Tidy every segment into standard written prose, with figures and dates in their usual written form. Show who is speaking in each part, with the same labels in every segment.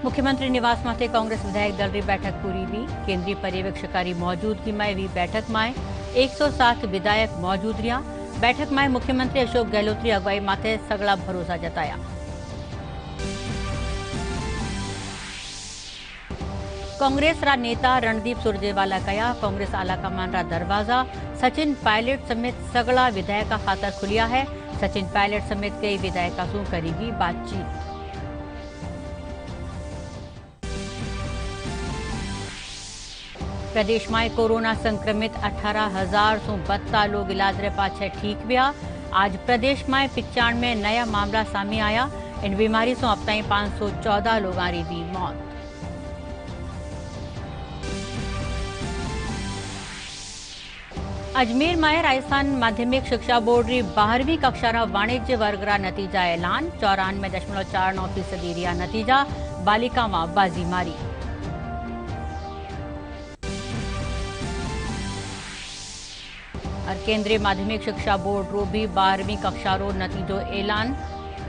Speaker 1: મુખ્યમંત્રી નિવાસમાંથી કોંગ્રેસ વિધાયક દળની બેઠક પૂરી हुई। केंद्रीय पर्यवेक्षकारी मौजूदगी में हुई बैठक में 107 विधायक मौजूद रहा। बैठक में मुख्यमंत्री अशोक गहलोत अगुवाई माथे सगला भरोसा जताया। कांग्रेस रा नेता रणदीप सुरजेवाला कहा, कांग्रेस आलाकमान रा दरवाजा सचिन पायलट समेत सगला विधायक खातर खुलिया है। सचिन पायलट समेत कई विधायक से करेगी बातचीत। प्रदेश में कोरोना संक्रमित 18,072 लोग इलाज रे पाछे ठीक हुआ। आज प्रदेश में 95 नया मामला सामने आया। इन बीमारी से अब तक 514 लोगों की दी मौत। अजमेर में राजस्थान माध्यमिक शिक्षा बोर्ड री 12वीं कक्षा रा वाणिज्य वर्ग रा नतीजा ऐलान। 94.49% रिया नतीजा। बालिका में बाजी मारी। और केंद्रीय माध्यमिक शिक्षा बोर्ड रो भी 12वीं कक्षा रो नतीजो ऐलान।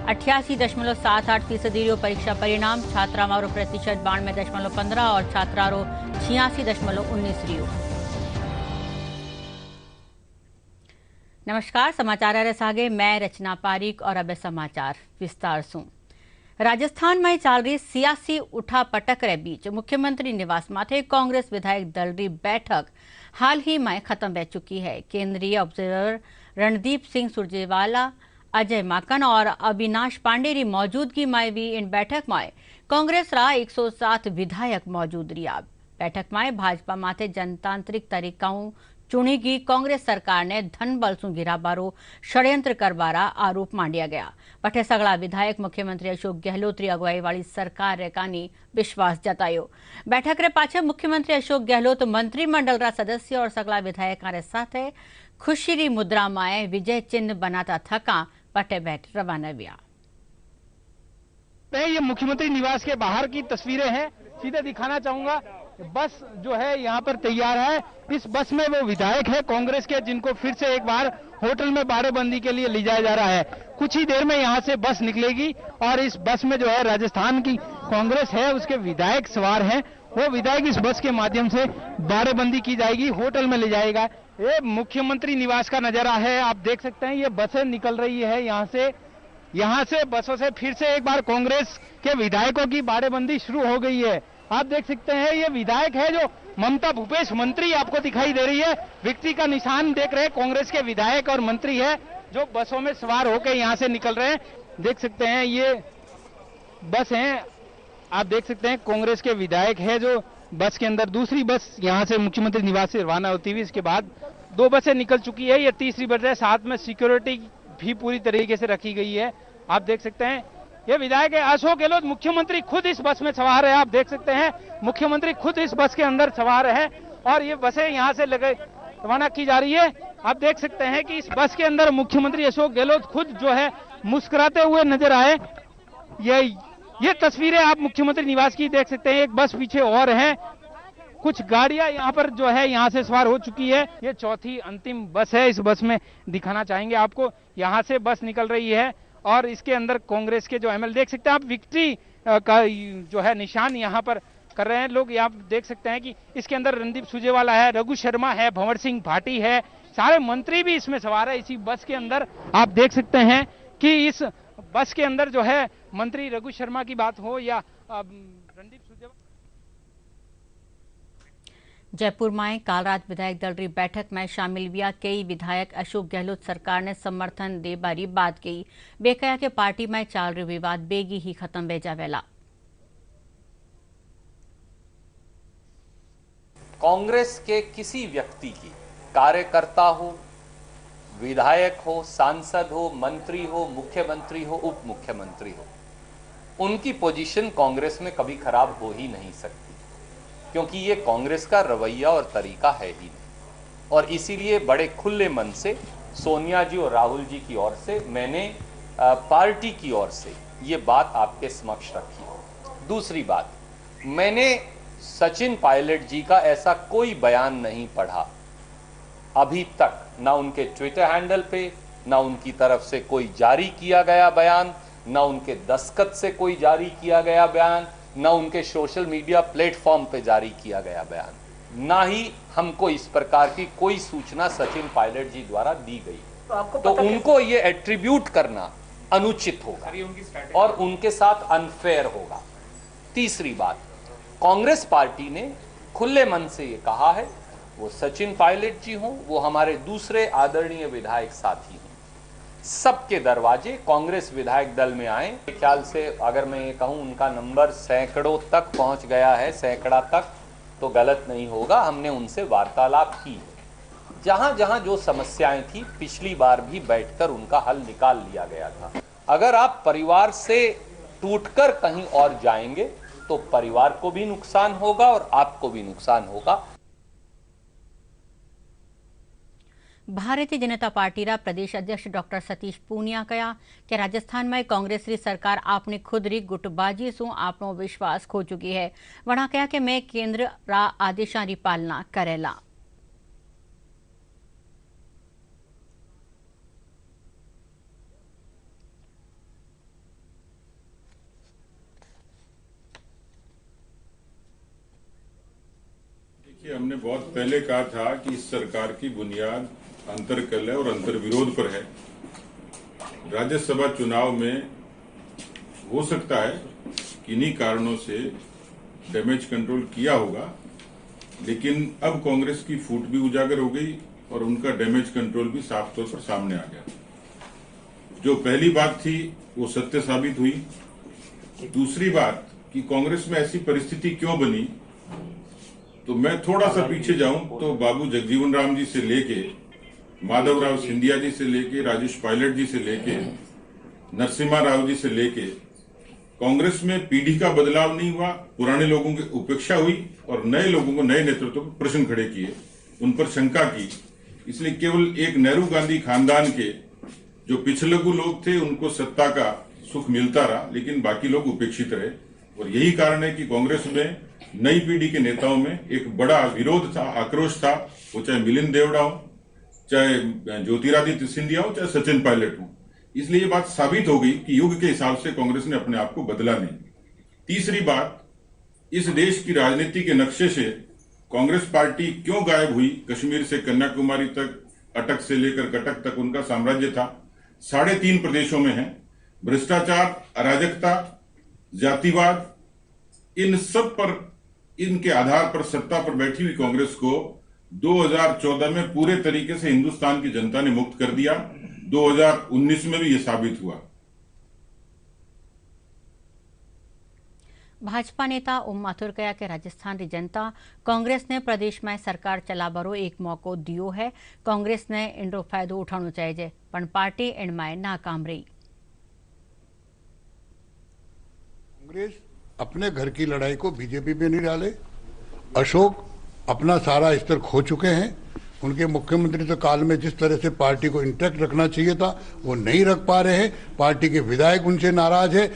Speaker 1: 88.78% परीक्षा परिणाम। छात्रा मारो प्रतिशत 92.15 और छात्रा रो 86.19 रियो। नमस्कार, समाचार रे सागे मैं रचना पारीक और अब समाचार विस्तार से। राजस्थान में चल रही सियासी उठापटक रे बीच मुख्यमंत्री निवास माथे कांग्रेस विधायक दल की बैठक हाल ही में खत्म रह चुकी है। केंद्रीय ऑब्जर्वर रणदीप सिंह सुरजेवाला, अजय माकन और अविनाश पांडे की मौजूदगी में भी इन बैठक में कांग्रेस रा 107 विधायक मौजूद रहा। बैठक में भाजपा माथे जनतांत्रिक तरीकाओं चुनीगी कांग्रेस सरकार ने धन बल सु गिराबारो षड्यंत्र करवारा आरोप मांडिया गया। पठे सगला विधायक मुख्यमंत्री अशोक गहलोत अगुवाई वाली सरकार रे कानी विश्वास जतायो। बैठक रे पाछे मुख्यमंत्री अशोक गहलोत मंत्रिमंडल रा सदस्य और सगला विधायक रे साथे खुशी री मुद्रा में विजय चिन्ह बनाता थका पटे बैठ रवाना हुआ।
Speaker 2: ये मुख्यमंत्री निवास के बाहर की तस्वीरें हैं। सीधे दिखाना चाहूंगा, बस जो है यहाँ पर तैयार है। इस बस में वो विधायक है कांग्रेस के, जिनको फिर से एक बार होटल में बाड़ेबंदी के लिए ले जाया जा रहा है। कुछ ही देर में यहाँ से बस निकलेगी और इस बस में जो है राजस्थान की कांग्रेस है उसके विधायक सवार हैं। वो विधायक इस बस के माध्यम से बाड़ेबंदी की जाएगी, होटल में ले जाएगा। ये मुख्यमंत्री निवास का नजारा है, आप देख सकते हैं। ये बसें निकल रही है यहाँ से बसों से फिर से एक बार कांग्रेस के विधायकों की बाड़ेबंदी शुरू हो गई है। आप देख सकते हैं ये विधायक है जो ममता भूपेश मंत्री आपको दिखाई दे रही है। व्यक्ति का निशान देख रहे हैं, कांग्रेस के विधायक और मंत्री है जो बसों में सवार होकर यहाँ से निकल रहे हैं। देख सकते हैं ये बस है, आप देख सकते हैं कांग्रेस के विधायक है जो बस के अंदर। दूसरी बस यहाँ से मुख्यमंत्री निवास से रवाना होती हुई इसके बाद 2 बसें निकल चुकी है। ये तीसरी बस है, साथ में सिक्योरिटी भी पूरी तरीके से रखी गई है। आप देख सकते हैं ये विधायक है अशोक गहलोत। मुख्यमंत्री खुद इस बस में सवार है। आप देख सकते हैं मुख्यमंत्री खुद इस बस के अंदर सवार है और ये बसें यहाँ से रवाना की जा रही है। आप देख सकते हैं कि इस बस के अंदर मुख्यमंत्री अशोक गहलोत खुद जो है मुस्कुराते हुए नजर आए। ये तस्वीरें आप मुख्यमंत्री निवास की देख सकते हैं। एक बस पीछे और है, कुछ गाड़ियां यहाँ पर जो है यहाँ से सवार हो चुकी है। ये चौथी अंतिम बस है। इस बस में दिखाना चाहेंगे आपको, यहाँ से बस निकल रही है और इसके अंदर कांग्रेस के जो एमएलए देख सकते हैं आप, विक्ट्री का जो है निशान यहाँ पर कर रहे हैं लोग। आप देख सकते हैं कि इसके अंदर रणदीप सुरजेवाला है, रघु शर्मा है, भंवर सिंह भाटी है, सारे मंत्री भी इसमें सवार है इसी बस के अंदर। आप देख सकते हैं कि इस बस के अंदर जो है मंत्री रघु शर्मा की बात हो या रणदीप सुरजेवाला।
Speaker 1: जयपुर में काल रात विधायक दल की बैठक में शामिल हुआ। कई विधायक अशोक गहलोत सरकार ने समर्थन दे बारी बात की। वे कहा कि पार्टी में चल रही विवाद बेगी ही खत्म हो जावेला।
Speaker 3: कांग्रेस के किसी व्यक्ति की, कार्यकर्ता हो, विधायक हो, सांसद हो, मंत्री हो, मुख्यमंत्री हो, उप मुख्यमंत्री हो, उनकी पोजीशन कांग्रेस में कभी खराब हो ही नहीं सकती, क्योंकि ये कांग्रेस का रवैया और तरीका है ही नहीं। और इसीलिए बड़े खुले मन से सोनिया जी और राहुल जी की ओर से मैंने पार्टी की ओर से ये बात आपके समक्ष रखी। दूसरी बात, मैंने सचिन पायलट जी का ऐसा कोई बयान नहीं पढ़ा अभी तक, ना उनके ट्विटर हैंडल पे, ना उनकी तरफ से कोई जारी किया गया बयान, ना उनके दस्तखत से कोई जारी किया गया बयान, न उनके सोशल मीडिया प्लेटफॉर्म पे जारी किया गया बयान, ना ही हमको इस प्रकार की कोई सूचना सचिन पायलट जी द्वारा दी गई। तो उनको ये एट्रीब्यूट करना अनुचित होगा और उनके साथ अनफेयर होगा। तीसरी बात, कांग्रेस पार्टी ने खुले मन से ये कहा है, वो सचिन पायलट जी हों, वो हमारे दूसरे आदरणीय विधायक साथी हों, सबके दरवाजे कांग्रेस विधायक दल में आए। मेरे ख्याल से अगर मैं ये कहूं उनका नंबर सैकड़ों तक पहुंच गया है, सैकड़ा तक, तो गलत नहीं होगा। हमने उनसे वार्तालाप की, जहां जहां जो समस्याएं थी पिछली बार भी बैठकर उनका हल निकाल लिया गया था। अगर आप परिवार से टूटकर कहीं और जाएंगे तो परिवार को भी नुकसान होगा और आपको भी नुकसान होगा।
Speaker 1: भारतीय जनता पार्टीरा प्रदेश अध्यक्ष डॉक्टर सतीश पूनिया कहा कि राजस्थान में कांग्रेस री सरकार आपने खुद री गुटबाजी सु आपनो विश्वास खो चुकी है। वणा कहा कि मैं केंद्र रा आदेशा री पालना करेला।
Speaker 4: देखिए, हमने बहुत पहले कहा था कि इस सरकार की बुनियाद अंतरकलह और अंतर्विरोध पर है। राज्यसभा चुनाव में हो सकता है किन्हीं कारणों से डैमेज कंट्रोल किया होगा, लेकिन अब कांग्रेस की फूट भी उजागर हो गई और उनका डैमेज कंट्रोल भी साफ तौर पर सामने आ गया। जो पहली बात थी वो सत्य साबित हुई। दूसरी बात कि कांग्रेस में ऐसी परिस्थिति क्यों बनी, तो मैं थोड़ा सा पीछे जाऊं तो बाबू जगजीवन राम जी से लेके माधवराव सिंधिया जी से लेके राजेश पायलट जी से लेके नरसिम्हा राव जी से लेके कांग्रेस में पीढ़ी का बदलाव नहीं हुआ, पुराने लोगों की उपेक्षा हुई और नए लोगों को, नए नेतृत्व को प्रश्न खड़े किए, उन पर शंका की। इसलिए केवल एक नेहरू गांधी खानदान के जो पिछलगु लोग थे उनको सत्ता का सुख मिलता रहा, लेकिन बाकी लोग उपेक्षित रहे। और यही कारण है कि कांग्रेस में नई पीढ़ी के नेताओं में एक बड़ा विरोध था, आक्रोश था, वो चाहे मिलिंद देवड़ा हो, चाहे ज्योतिरादित्य सिंधिया हो, चाहे सचिन पायलट हो। इसलिए ये बात साबित हो गई कि युग के हिसाब से कांग्रेस ने अपने आप को बदला नहीं। तीसरी बात, इस देश की राजनीति के नक्शे से कांग्रेस पार्टी क्यों गायब हुई? कश्मीर से कन्याकुमारी तक, अटक से लेकर कटक तक उनका साम्राज्य था। 3.5 प्रदेशों में है। भ्रष्टाचार, अराजकता, जातिवाद, इन सब पर, इनके आधार पर सत्ता पर बैठी हुई कांग्रेस को 2014 में पूरे तरीके से हिंदुस्तान की जनता ने मुक्त कर दिया। 2019 में भी ये साबित हुआ।
Speaker 1: भाजपा नेता ओम माथुर कहा कि राजस्थान की जनता कांग्रेस ने प्रदेश में सरकार चलावरो एक मौको दियो है। कांग्रेस ने इनरो फायदो उठानो चाहिए, पण पार्टी इनमें नाकाम रही।
Speaker 5: कांग्रेस अपने घर की लड़ाई को बीजेपी पे नहीं डाले। अशोक अपना सारा स्तर खो चुके हैं। उनके मुख्यमंत्री तो काल में जिस तरह से पार्टी को इंटैक्ट रखना चाहिए था वो नहीं रख पा रहे हैं। पार्टी के विधायक उनसे नाराज है।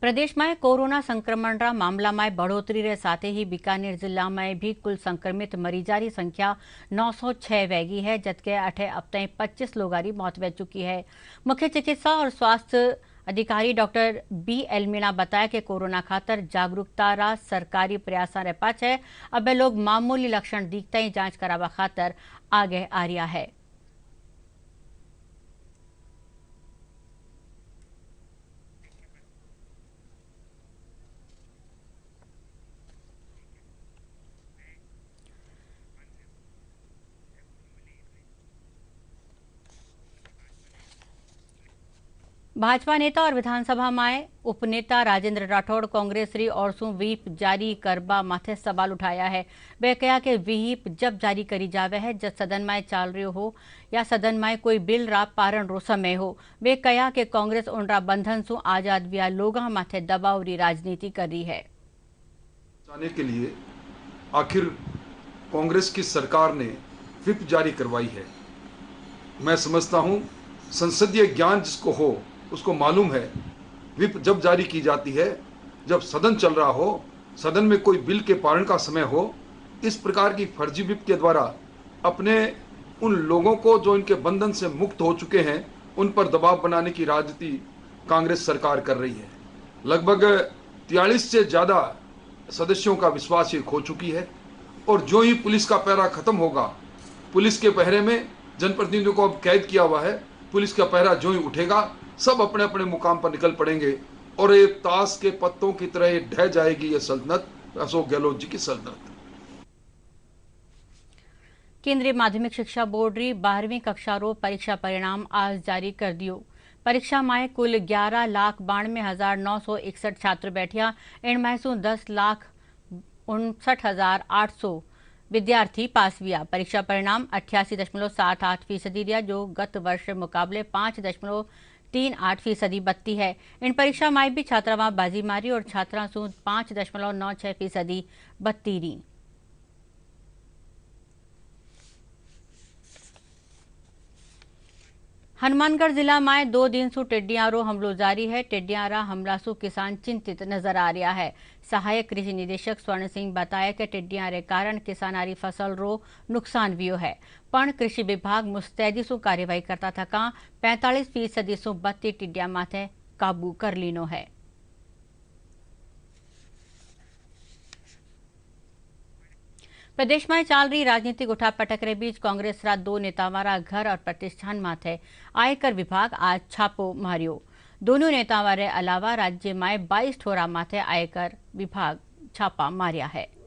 Speaker 1: प्रदेश में कोरोना संक्रमण रा मामला में बढ़ोतरी रे साथ ही बीकानेर जिला में भी कुल संक्रमित मरीजा की संख्या 906 वैगी है, जबकि अठे अब तक 25 लोगों की मौत हो चुकी है। मुख्य चिकित्सा और स्वास्थ्य अधिकारी डॉक्टर बी एलमीना बताया कि कोरोना खातर जागरूकता रा सरकारी प्रयासा रे पाछे अब लोग मामूली लक्षण दिखता ही जांच करावा खातर आगे आ रहा है। भाजपा नेता और विधानसभा में उपनेता राजेंद्र राठौड़ कांग्रेस री और सु व्हीप जारी करबा माथे सवाल उठाया है। वे कहा कि व्हीप जब जारी करी जावे है जब सदन में चाल रही हो या सदन में कोई बिल रा पारण रो समय हो। वे कहा कि कांग्रेस उनरा बंधन सु आजाद विया लोगा माथे दबाव री राजनीति कर रही है।
Speaker 6: जाने के लिए आखिर कांग्रेस की सरकार ने व्हिप जारी करवाई है। मैं समझता हूं संसदीय ज्ञान जिसको हो उसको मालूम है व्हिप जब जारी की जाती है जब सदन चल रहा हो, सदन में कोई बिल के पारण का समय हो। इस प्रकार की फर्जी व्हिप के द्वारा अपने उन लोगों को जो इनके बंधन से मुक्त हो चुके हैं उन पर दबाव बनाने की राजनीति कांग्रेस सरकार कर रही है। लगभग 43 से ज़्यादा सदस्यों का विश्वास ये खो चुकी है और जो ही पुलिस का पहरा खत्म होगा, पुलिस के पहरे में जनप्रतिनिधियों को अब कैद किया हुआ है, पुलिस का पहरा जो ही उठेगा सब अपने अपने मुकाम पर निकल पड़ेंगे और ये ताश के पत्तों की तरह ये ढह जाएगी ये सल्तनत, अशोक गहलोत जी की सल्तनत।
Speaker 1: केंद्रीय माध्यमिक शिक्षा बोर्ड री 12वीं कक्षा रो परीक्षा परिणाम आज जारी कर दियो। परीक्षा में कुल 11,92,961 छात्र बैठिया। इनमें से 10,59,800 विद्यार्थी पास हुआ। परीक्षा परिणाम 88.78% रिया, जो गत वर्ष मुकाबले 5.38% बत्ती है। इन परीक्षा में भी छात्रा बाजी मारी और छात्रा 5.96% बत्ती रही। हनुमानगढ़ जिला में 2 दिन से टिड्डियां रो हमलो जारी है। टिड्डियां रा हमला से किसान चिंतित नजर आ रहा है। सहायक कृषि निदेशक स्वर्ण सिंह बताया कि टिड्डियां रे कारण किसानारी फसल रो नुकसान भी है, पण कृषि विभाग मुस्तैदी से कार्यवाही करता थका 45% से बत्ती टिड्डियां माथे काबू कर लीनो है। प्रदेश में चाल रही राजनीतिक उठापटक के बीच कांग्रेस रा 2 नेतावारा घर और प्रतिष्ठान माथे आयकर विभाग आज छापो मारियो। दोनों नेतावारे अलावा राज्य में 22 ठोरा माथे आयकर विभाग छापा मारिया है।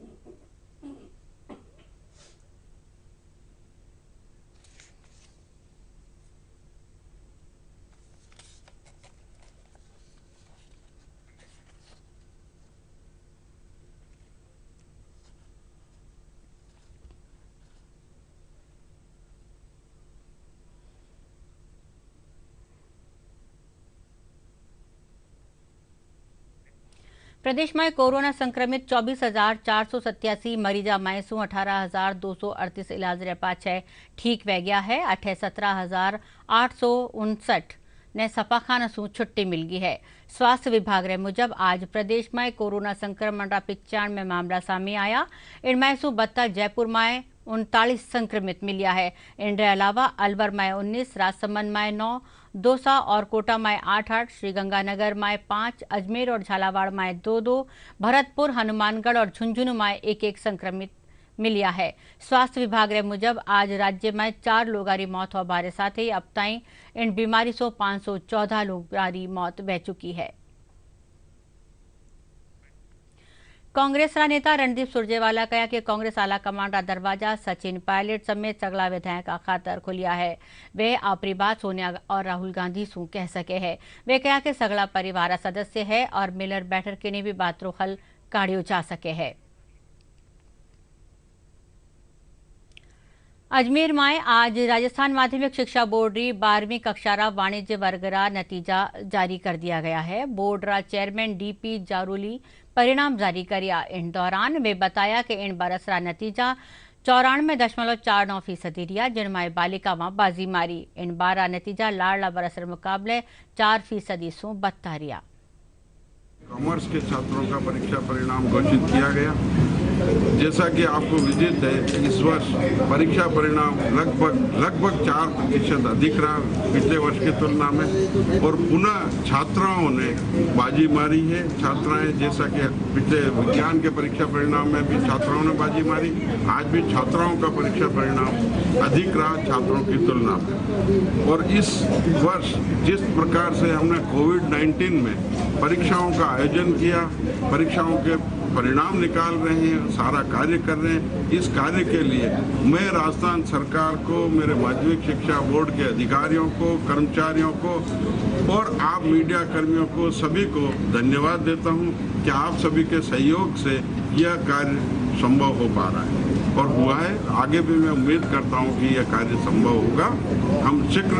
Speaker 1: प्रदेश में कोरोना संक्रमित 24,487 मरीजा में से 18,238 इलाज रे पाछे ठीक वे गया है। 17,859 ने सफाखाना से छुट्टी मिल गई है। स्वास्थ्य विभाग रे मुजब आज प्रदेश में कोरोना संक्रमण रा 95 मामला सामने आया। इनमें से 72 जयपुर में 39 संक्रमित मिलिया है। इनके अलावा अलवर में 19, राजसमंद में 9, दौसा और कोटा में 8-8, श्रीगंगानगर में 5, अजमेर और झालावाड़ में 2-2, भरतपुर, हनुमानगढ़ और झुंझुनू में 1-1 संक्रमित मिलिया है। स्वास्थ्य विभाग रे मुजब आज राज्य में 4 लोगों की मौत हो बारे साथ ही अब तक इन बीमारी से 514 लोगों की मौत बह चुकी है। कांग्रेस रा नेता रणदीप सुरजेवाला कहा कि कांग्रेस आला कमान रा दरवाजा सचिन पायलट समेत सगला विधायक का खातर खुलिया है। वे अपनी बात सोनिया और राहुल गांधी सु कह सके है। वे कहा कि सगला परिवार सदस्य है और मिलर बैठक के ने भी बात रो हल काढ़ियो जा सके है। अजमेर में आज राजस्थान माध्यमिक शिक्षा बोर्ड री 12वीं कक्षा रा वाणिज्य वर्ग रा नतीजा जारी कर दिया गया है। बोर्ड रा चेयरमैन डीपी जारूली परिणाम जारी करिया। इन दौरान वे बताया कि इन बरस रा नतीजा 94.49% रिया, जिनमें बालिका में बाजी मारी। इन बार रा नतीजा लाडला बरस मुकाबले 4% से बत्ता रिया।
Speaker 7: कॉमर्स के छात्रों का परीक्षा परिणाम घोषित किया गया। जैसा कि आपको विदित है, इस वर्ष परीक्षा परिणाम लगभग 4% अधिक रहा पिछले वर्ष की तुलना में और पुनः छात्राओं ने बाजी मारी है। छात्राएं, जैसा कि पिछले विज्ञान के परीक्षा परिणाम में भी छात्राओं ने बाजी मारी, आज भी छात्राओं का परीक्षा परिणाम अधिक रहा छात्रों की तुलना में। और इस वर्ष जिस प्रकार से हमने कोविड-19 में परीक्षाओं का आयोजन किया, परीक्षाओं के परिणाम निकाल रहे हैं, सारा कार्य कर रहे हैं, इस कार्य के लिए मैं राजस्थान सरकार को, मेरे माध्यमिक शिक्षा बोर्ड के अधिकारियों को, कर्मचारियों को और आप मीडिया कर्मियों को सभी को धन्यवाद देता हूं कि आप सभी के सहयोग से यह कार्य संभव हो पा रहा है और हुआ है। आगे भी मैं उम्मीद करता हूं कि यह कार्य संभव होगा। हम शीघ्र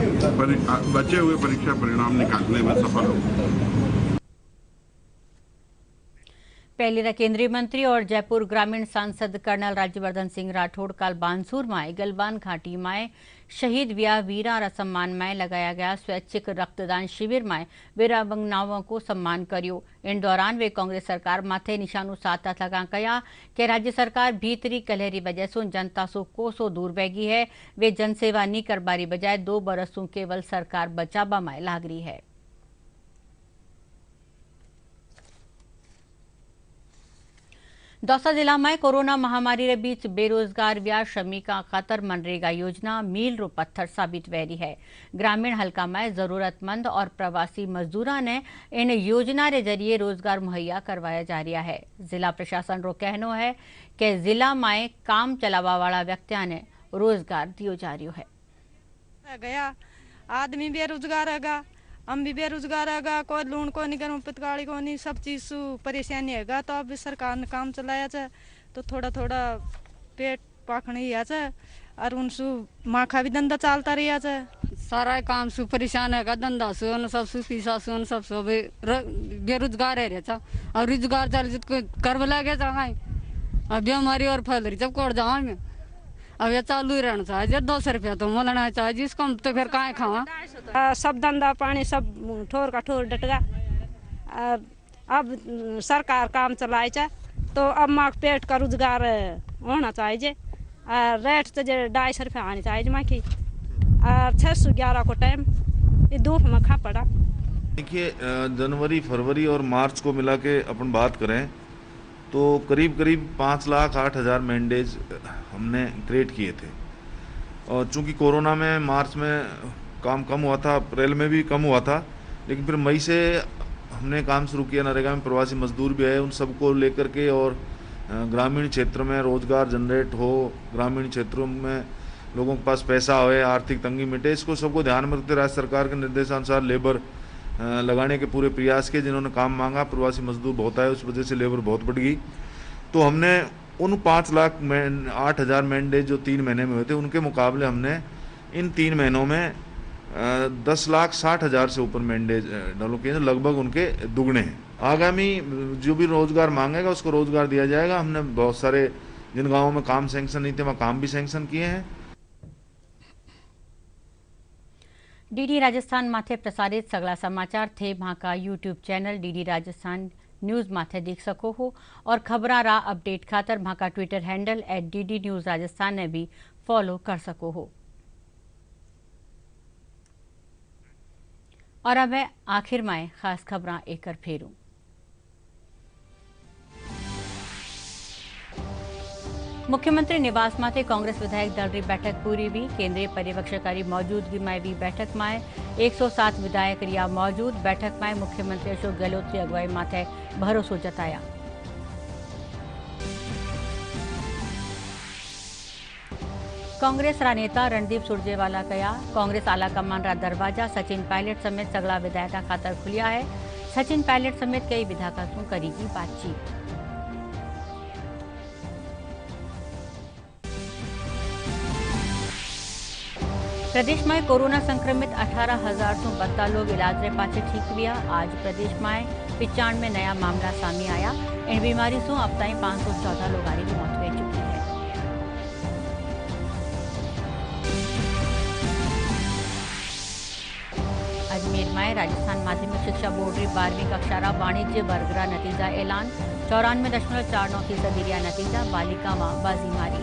Speaker 7: बचे हुए परीक्षा परिणाम निकालने में सफल होंगे।
Speaker 1: पहले केंद्रीय मंत्री और जयपुर ग्रामीण सांसद कर्नल राज्यवर्धन सिंह राठौड़ कल बानसूर में गलवान घाटी में शहीद व्या वीरा रा सम्मान में लगाया गया स्वैच्छिक रक्तदान शिविर में वीरांगनाओं को सम्मान करियो। इन दौरान वे कांग्रेस सरकार माथे निशानों साता लगा कहा कि राज्य सरकार भीतरी कलहरी वजह से जनता सो कोसो दूर बैगी है। वे जनसेवा नहीं करबारी बजाय 2 बरसों केवल सरकार बचाबा में लाग रही है। दौसा जिला में कोरोना महामारी के बीच बेरोजगार व्या श्रमिका खातर मनरेगा योजना मील रो पत्थर साबित वेरी है। ग्रामीण हलका में जरूरतमंद और प्रवासी मजदूरा ने इन योजना के जरिए रोजगार मुहैया करवाया जा रहा है। जिला प्रशासन रो कहनो है कि जिला में काम चलावा वाला व्यक्तियों ने रोजगार दियो जा रहा है।
Speaker 8: गया आदमी बेरोजगार हैगा, हम भी बेरोजगार हैगा, कोई लोन को नहीं करूँ, पतकाली को नहीं, सब चीज परेशानी हैगा। तो अब सरकार ने काम चलाया है तो थोड़ा थोड़ा पेट पाखने ही है और उनसु माखा भी धंधा चलता रहा है।
Speaker 9: सारा काम सु परेशान हैगा, धंधा सुन सब सु पीसा सुन सब सब बेरोजगार है रहता और रोजगार चल जिसको कर लगे चाहे अब बीमारी और फैल रही जब कोड़ जाओ में अब ये चालू ही रहना चाहिए। 200 रुपया तो मिलना चाहिए, जिसको हम तो फिर कहाँ खावा।
Speaker 8: सब धंधा पानी सब ठोर का ठोर डट गया। अब सरकार काम चलाए तो अब माँ पेट का रोजगार होना चाहिए। रेट तो 250 रुपया आनी चाहिए माँ की। 611 को टाइम ये धूप में खा पड़ा।
Speaker 10: देखिए जनवरी फरवरी और मार्च को मिला के अपन बात करें तो करीब 5,08,000 मैंडेज हमने क्रिएट किए थे। और चूंकि कोरोना में मार्च में काम कम हुआ था, अप्रैल में भी कम हुआ था, लेकिन फिर मई से हमने काम शुरू किया। नरेगा में प्रवासी मजदूर भी आए, उन सबको लेकर के और ग्रामीण क्षेत्र में रोजगार जनरेट हो, ग्रामीण क्षेत्रों में लोगों के पास पैसा हो, आर्थिक तंगी मिटे, इसको सबको ध्यान में रखते राज्य सरकार के निर्देशानुसार लेबर लगाने के पूरे प्रयास किए। जिन्होंने काम मांगा, प्रवासी मजदूर बहुत आए, उस वजह से लेबर बहुत बढ़ गई। तो हमने उन 5,08,000 मैंडेज जो 3 महीने में हुए थे उनके मुकाबले हमने इन 3 महीनों में 10,60,000 से ऊपर मैंडेज डालो किए, लगभग उनके दुगने हैं। आगामी जो भी रोजगार मांगेगा उसको रोजगार दिया जाएगा। हमने बहुत सारे जिन गाँवों में काम सैंक्शन नहीं थे वहाँ काम भी सैंक्शन किए हैं।
Speaker 1: डीडी राजस्थान माथे प्रसारित सगला समाचार थे वहाँ का YouTube channel DD Rajasthan news माथे देख सको हो और खबरा रा अपडेट खातर वहाँ का Twitter handle @DD news Rajasthan ने भी फॉलो कर सको हो। और अब मैं आखिर में खास खबरां एक कर फेरूं। मुख्यमंत्री निवास माथे कांग्रेस विधायक दल री बैठक पूरी भी। केंद्रीय पर्यवेक्षकारी मौजूदगी में भी बैठक में 107 विधायक रिया मौजूद। बैठक में मुख्यमंत्री अशोक गहलोत की अगुवाई माथे भरोसो जताया। कांग्रेस रा नेता रणदीप सुरजेवाला कया कांग्रेस आला कमान रा दरवाजा सचिन पायलट समेत सगला विधायक खातर खुलिया है। सचिन पायलट समेत कई विधायकों करेगी बातचीत। प्रदेश में कोरोना संक्रमित 18,072 लोग इलाज रे पाछे ठीक हुआ। आज प्रदेश में 95 नया मामला सामने आया। इन बीमारी से अब तक 514 लोगों की मौत हो चुकी है। अजमेर में राजस्थान माध्यमिक शिक्षा बोर्ड री 12वीं कक्षा रा वाणिज्य वर्ग रा नतीजा ऐलान। 94.49% रिया नतीजा। बालिका में बाजी मारी।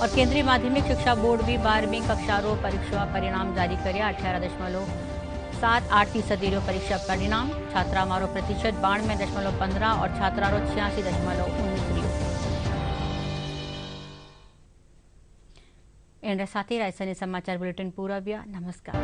Speaker 1: और केंद्रीय माध्यमिक शिक्षा बोर्ड भी 12वीं कक्षा रो परीक्षा परिणाम जारी कर्या। 18.78% रो परीक्षा परिणाम। छात्रा मारो प्रतिशत 92.15 और छात्रा रो 86.19 रियो। इन साथ ही राजस्थानी समाचार बुलेटिन पूरा हुआ। नमस्कार।